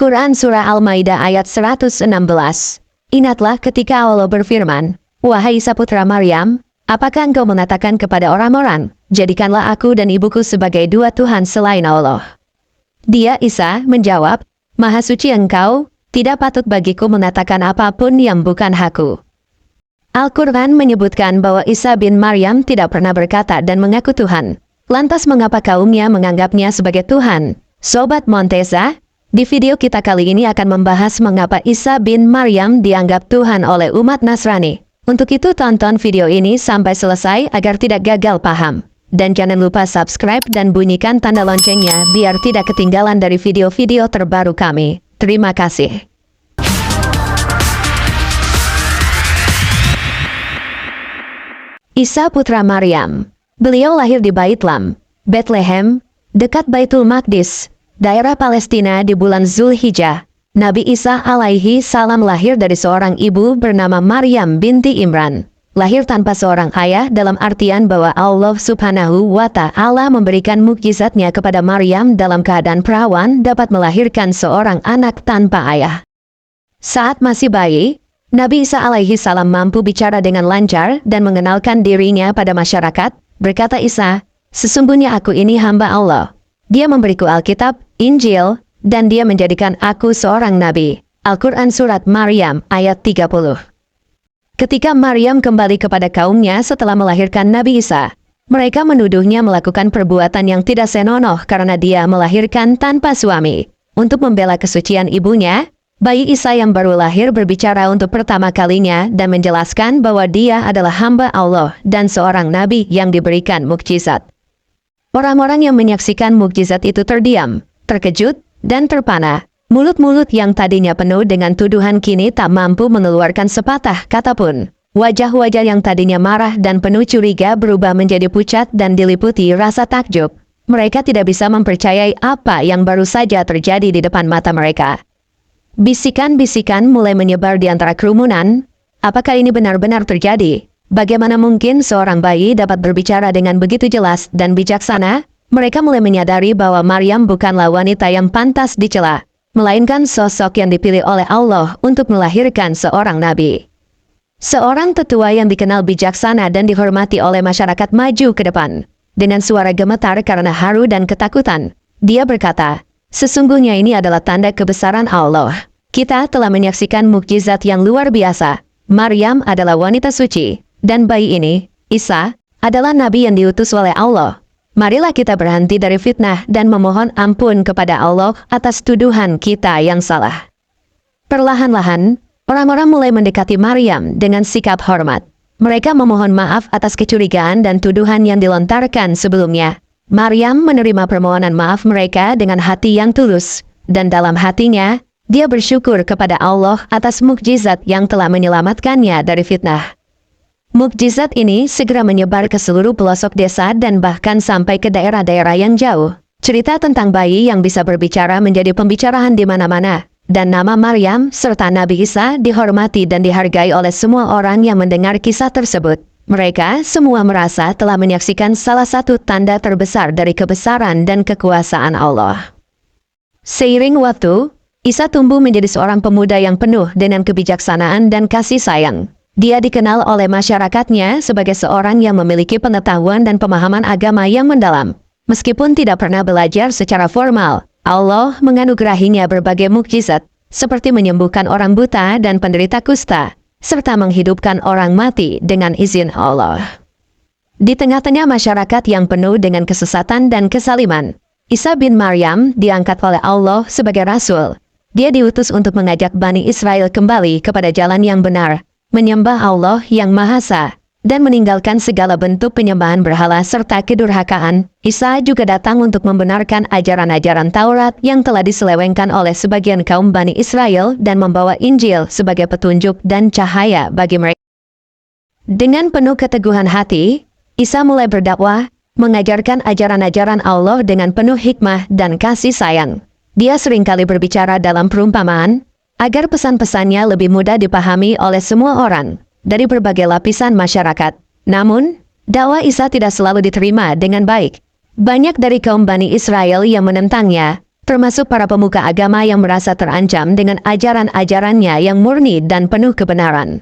Quran Surah Al-Maidah ayat 116. Ingatlah ketika Allah berfirman, "Wahai Isa putra Maryam, apakah engkau mengatakan kepada orang-orang, jadikanlah aku dan ibuku sebagai dua Tuhan selain Allah?" Dia Isa menjawab, "Maha suci engkau, tidak patut bagiku mengatakan apapun yang bukan hakku." Al-Quran menyebutkan bahwa Isa bin Maryam tidak pernah berkata dan mengaku Tuhan. Lantas mengapa kaumnya menganggapnya sebagai Tuhan? Sobat Montesa, di video kita kali ini akan membahas mengapa Isa bin Maryam dianggap Tuhan oleh umat Nasrani. Untuk itu tonton video ini sampai selesai agar tidak gagal paham. Dan jangan lupa subscribe dan bunyikan tanda loncengnya biar tidak ketinggalan dari video-video terbaru kami. Terima kasih. Isa putra Maryam. Beliau lahir di Bait Lam, Bethlehem, dekat Baitul Maqdis, daerah Palestina di bulan Zulhijjah. Nabi Isa alaihi salam lahir dari seorang ibu bernama Maryam binti Imran. Lahir tanpa seorang ayah dalam artian bahwa Allah subhanahu wa ta'ala memberikan mukjizatnya kepada Maryam dalam keadaan perawan dapat melahirkan seorang anak tanpa ayah. Saat masih bayi, Nabi Isa alaihi salam mampu bicara dengan lancar dan mengenalkan dirinya pada masyarakat. Berkata Isa, "Sesungguhnya aku ini hamba Allah. Dia memberiku Alkitab, Injil, dan dia menjadikan aku seorang nabi." Al-Quran Surat Maryam ayat 30. Ketika Maryam kembali kepada kaumnya setelah melahirkan Nabi Isa, mereka menuduhnya melakukan perbuatan yang tidak senonoh karena dia melahirkan tanpa suami. Untuk membela kesucian ibunya, bayi Isa yang baru lahir berbicara untuk pertama kalinya dan menjelaskan bahwa dia adalah hamba Allah dan seorang nabi yang diberikan mukjizat. Orang-orang yang menyaksikan mukjizat itu terdiam, terkejut, dan terpana. Mulut-mulut yang tadinya penuh dengan tuduhan kini tak mampu mengeluarkan sepatah kata pun. Wajah-wajah yang tadinya marah dan penuh curiga berubah menjadi pucat dan diliputi rasa takjub. Mereka tidak bisa mempercayai apa yang baru saja terjadi di depan mata mereka. Bisikan-bisikan mulai menyebar di antara kerumunan. Apakah ini benar-benar terjadi? Bagaimana mungkin seorang bayi dapat berbicara dengan begitu jelas dan bijaksana? Mereka mulai menyadari bahwa Maryam bukanlah wanita yang pantas dicela, melainkan sosok yang dipilih oleh Allah untuk melahirkan seorang nabi. Seorang tetua yang dikenal bijaksana dan dihormati oleh masyarakat maju ke depan. Dengan suara gemetar karena haru dan ketakutan, dia berkata, "Sesungguhnya ini adalah tanda kebesaran Allah. Kita telah menyaksikan mukjizat yang luar biasa. Maryam adalah wanita suci, dan bayi ini, Isa, adalah nabi yang diutus oleh Allah. Marilah kita berhenti dari fitnah dan memohon ampun kepada Allah atas tuduhan kita yang salah." Perlahan-lahan, orang-orang mulai mendekati Maryam dengan sikap hormat. Mereka memohon maaf atas kecurigaan dan tuduhan yang dilontarkan sebelumnya. Maryam menerima permohonan maaf mereka dengan hati yang tulus, dan dalam hatinya, dia bersyukur kepada Allah atas mukjizat yang telah menyelamatkannya dari fitnah. Mukjizat ini segera menyebar ke seluruh pelosok desa dan bahkan sampai ke daerah-daerah yang jauh. Cerita tentang bayi yang bisa berbicara menjadi pembicaraan di mana-mana, dan nama Maryam serta Nabi Isa dihormati dan dihargai oleh semua orang yang mendengar kisah tersebut. Mereka semua merasa telah menyaksikan salah satu tanda terbesar dari kebesaran dan kekuasaan Allah. Seiring waktu, Isa tumbuh menjadi seorang pemuda yang penuh dengan kebijaksanaan dan kasih sayang. Dia dikenal oleh masyarakatnya sebagai seorang yang memiliki pengetahuan dan pemahaman agama yang mendalam. Meskipun tidak pernah belajar secara formal, Allah menganugerahinya berbagai mukjizat, seperti menyembuhkan orang buta dan penderita kusta, serta menghidupkan orang mati dengan izin Allah. Di tengah-tengah masyarakat yang penuh dengan kesesatan dan kesaliman, Isa bin Maryam diangkat oleh Allah sebagai rasul. Dia diutus untuk mengajak Bani Israel kembali kepada jalan yang benar, menyembah Allah yang Maha Esa, dan meninggalkan segala bentuk penyembahan berhala serta kedurhakaan. Isa juga datang untuk membenarkan ajaran-ajaran Taurat yang telah diselewengkan oleh sebagian kaum Bani Israel dan membawa Injil sebagai petunjuk dan cahaya bagi mereka. Dengan penuh keteguhan hati, Isa mulai berdakwah, mengajarkan ajaran-ajaran Allah dengan penuh hikmah dan kasih sayang. Dia seringkali berbicara dalam perumpamaan, agar pesan-pesannya lebih mudah dipahami oleh semua orang dari berbagai lapisan masyarakat. Namun, dakwah Isa tidak selalu diterima dengan baik. Banyak dari kaum Bani Israel yang menentangnya, termasuk para pemuka agama yang merasa terancam dengan ajaran-ajarannya yang murni dan penuh kebenaran.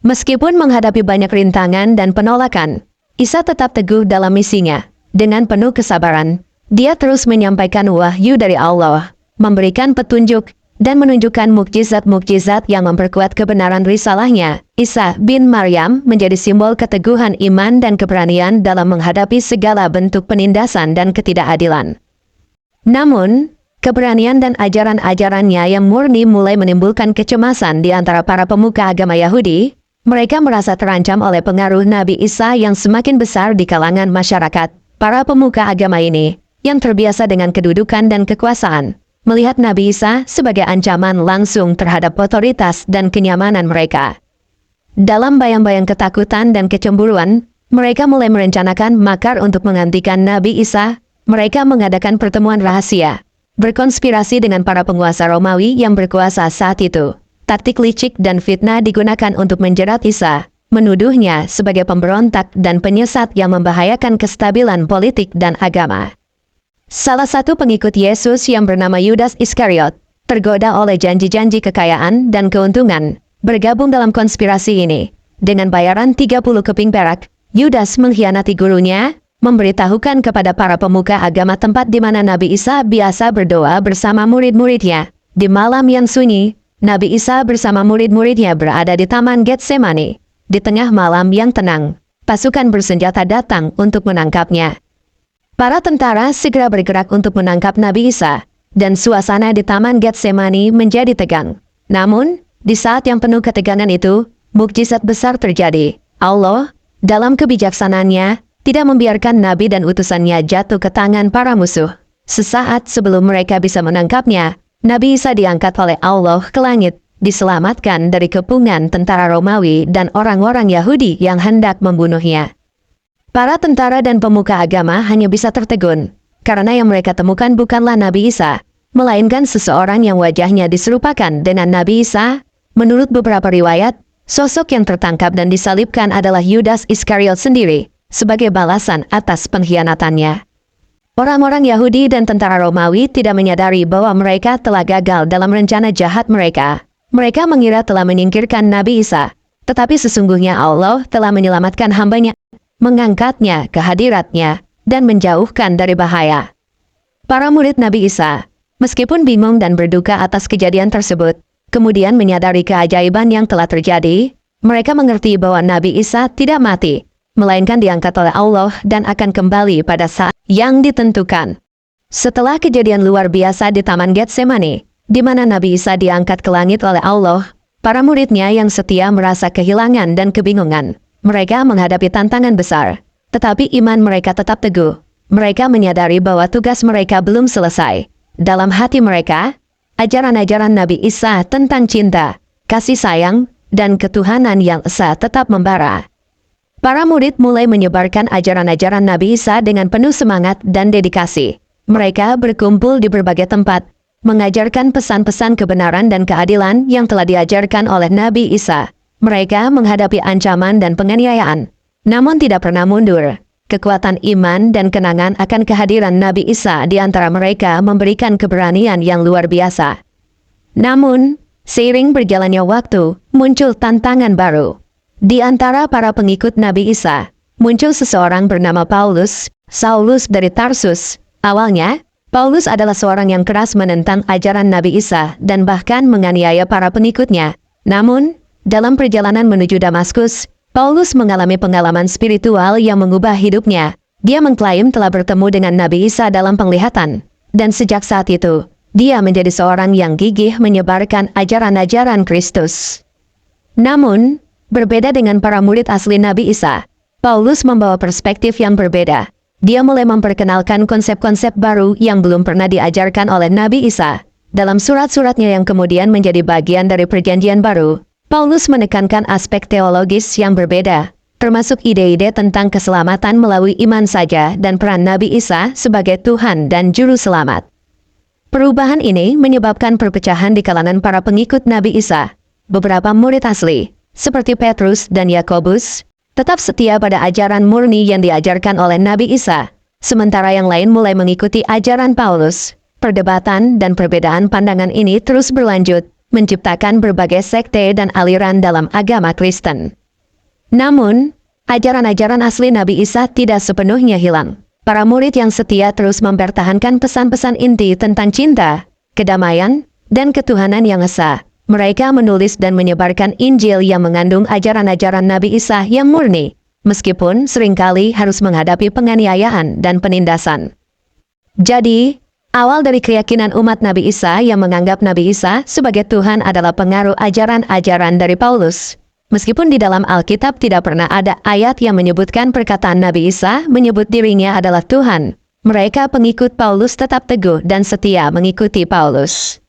Meskipun menghadapi banyak rintangan dan penolakan, Isa tetap teguh dalam misinya. Dengan penuh kesabaran, dia terus menyampaikan wahyu dari Allah, memberikan petunjuk, dan menunjukkan mukjizat-mukjizat yang memperkuat kebenaran risalahnya. Isa bin Maryam menjadi simbol keteguhan iman dan keberanian dalam menghadapi segala bentuk penindasan dan ketidakadilan. Namun, keberanian dan ajaran-ajarannya yang murni mulai menimbulkan kecemasan di antara para pemuka agama Yahudi. Mereka merasa terancam oleh pengaruh Nabi Isa yang semakin besar di kalangan masyarakat. Para pemuka agama ini, yang terbiasa dengan kedudukan dan kekuasaan, melihat Nabi Isa sebagai ancaman langsung terhadap otoritas dan kenyamanan mereka. Dalam bayang-bayang ketakutan dan kecemburuan, mereka mulai merencanakan makar untuk menggantikan Nabi Isa. Mereka mengadakan pertemuan rahasia, berkonspirasi dengan para penguasa Romawi yang berkuasa saat itu. Taktik licik dan fitnah digunakan untuk menjerat Isa, menuduhnya sebagai pemberontak dan penyesat yang membahayakan kestabilan politik dan agama. Salah satu pengikut Yesus yang bernama Yudas Iskariot, tergoda oleh janji-janji kekayaan dan keuntungan, bergabung dalam konspirasi ini. Dengan bayaran 30 keping perak, Yudas mengkhianati gurunya, memberitahukan kepada para pemuka agama tempat di mana Nabi Isa biasa berdoa bersama murid-muridnya. Di malam yang sunyi, Nabi Isa bersama murid-muridnya berada di Taman Getsemani. Di tengah malam yang tenang, pasukan bersenjata datang untuk menangkapnya. Para tentara segera bergerak untuk menangkap Nabi Isa, dan suasana di Taman Getsemani menjadi tegang. Namun, di saat yang penuh ketegangan itu, mukjizat besar terjadi. Allah, dalam kebijaksanaannya, tidak membiarkan Nabi dan utusannya jatuh ke tangan para musuh. Sesaat sebelum mereka bisa menangkapnya, Nabi Isa diangkat oleh Allah ke langit, diselamatkan dari kepungan tentara Romawi dan orang-orang Yahudi yang hendak membunuhnya. Para tentara dan pemuka agama hanya bisa tertegun, karena yang mereka temukan bukanlah Nabi Isa, melainkan seseorang yang wajahnya diserupakan dengan Nabi Isa. Menurut beberapa riwayat, sosok yang tertangkap dan disalibkan adalah Yudas Iskariot sendiri, sebagai balasan atas pengkhianatannya. Orang-orang Yahudi dan tentara Romawi tidak menyadari bahwa mereka telah gagal dalam rencana jahat mereka. Mereka mengira telah menyingkirkan Nabi Isa, tetapi sesungguhnya Allah telah menyelamatkan hambanya, mengangkatnya ke hadiratnya, dan menjauhkan dari bahaya. Para murid Nabi Isa, meskipun bingung dan berduka atas kejadian tersebut, kemudian menyadari keajaiban yang telah terjadi. Mereka mengerti bahwa Nabi Isa tidak mati, melainkan diangkat oleh Allah dan akan kembali pada saat yang ditentukan. Setelah kejadian luar biasa di Taman Getsemani, di mana Nabi Isa diangkat ke langit oleh Allah, para muridnya yang setia merasa kehilangan dan kebingungan. Mereka menghadapi tantangan besar, tetapi iman mereka tetap teguh. Mereka menyadari bahwa tugas mereka belum selesai. Dalam hati mereka, ajaran-ajaran Nabi Isa tentang cinta, kasih sayang, dan ketuhanan yang esa tetap membara. Para murid mulai menyebarkan ajaran-ajaran Nabi Isa dengan penuh semangat dan dedikasi. Mereka berkumpul di berbagai tempat, mengajarkan pesan-pesan kebenaran dan keadilan yang telah diajarkan oleh Nabi Isa. Mereka menghadapi ancaman dan penganiayaan, namun tidak pernah mundur. Kekuatan iman dan kenangan akan kehadiran Nabi Isa di antara mereka memberikan keberanian yang luar biasa. Namun, seiring berjalannya waktu, muncul tantangan baru. Di antara para pengikut Nabi Isa, muncul seseorang bernama Paulus, Saulus dari Tarsus. Awalnya, Paulus adalah seorang yang keras menentang ajaran Nabi Isa dan bahkan menganiaya para pengikutnya. Namun, dalam perjalanan menuju Damaskus, Paulus mengalami pengalaman spiritual yang mengubah hidupnya. Dia mengklaim telah bertemu dengan Nabi Isa dalam penglihatan. Dan sejak saat itu, dia menjadi seorang yang gigih menyebarkan ajaran-ajaran Kristus. Namun, berbeda dengan para murid asli Nabi Isa, Paulus membawa perspektif yang berbeda. Dia mulai memperkenalkan konsep-konsep baru yang belum pernah diajarkan oleh Nabi Isa. Dalam surat-suratnya yang kemudian menjadi bagian dari perjanjian baru, Paulus menekankan aspek teologis yang berbeda, termasuk ide-ide tentang keselamatan melalui iman saja dan peran Nabi Isa sebagai Tuhan dan Juru Selamat. Perubahan ini menyebabkan perpecahan di kalangan para pengikut Nabi Isa. Beberapa murid asli, seperti Petrus dan Yakobus, tetap setia pada ajaran murni yang diajarkan oleh Nabi Isa, sementara yang lain mulai mengikuti ajaran Paulus. perdebatan dan perbedaan pandangan ini terus berlanjut, menciptakan berbagai sekte dan aliran dalam agama Kristen. Namun, ajaran-ajaran asli Nabi Isa tidak sepenuhnya hilang. Para murid yang setia terus mempertahankan pesan-pesan inti tentang cinta, kedamaian, dan ketuhanan yang esa. Mereka menulis dan menyebarkan Injil yang mengandung ajaran-ajaran Nabi Isa yang murni, meskipun seringkali harus menghadapi penganiayaan dan penindasan. Jadi, awal dari keyakinan umat Nabi Isa yang menganggap Nabi Isa sebagai Tuhan adalah pengaruh ajaran-ajaran dari Paulus. Meskipun di dalam Alkitab tidak pernah ada ayat yang menyebutkan perkataan Nabi Isa menyebut dirinya adalah Tuhan, mereka pengikut Paulus tetap teguh dan setia mengikuti Paulus.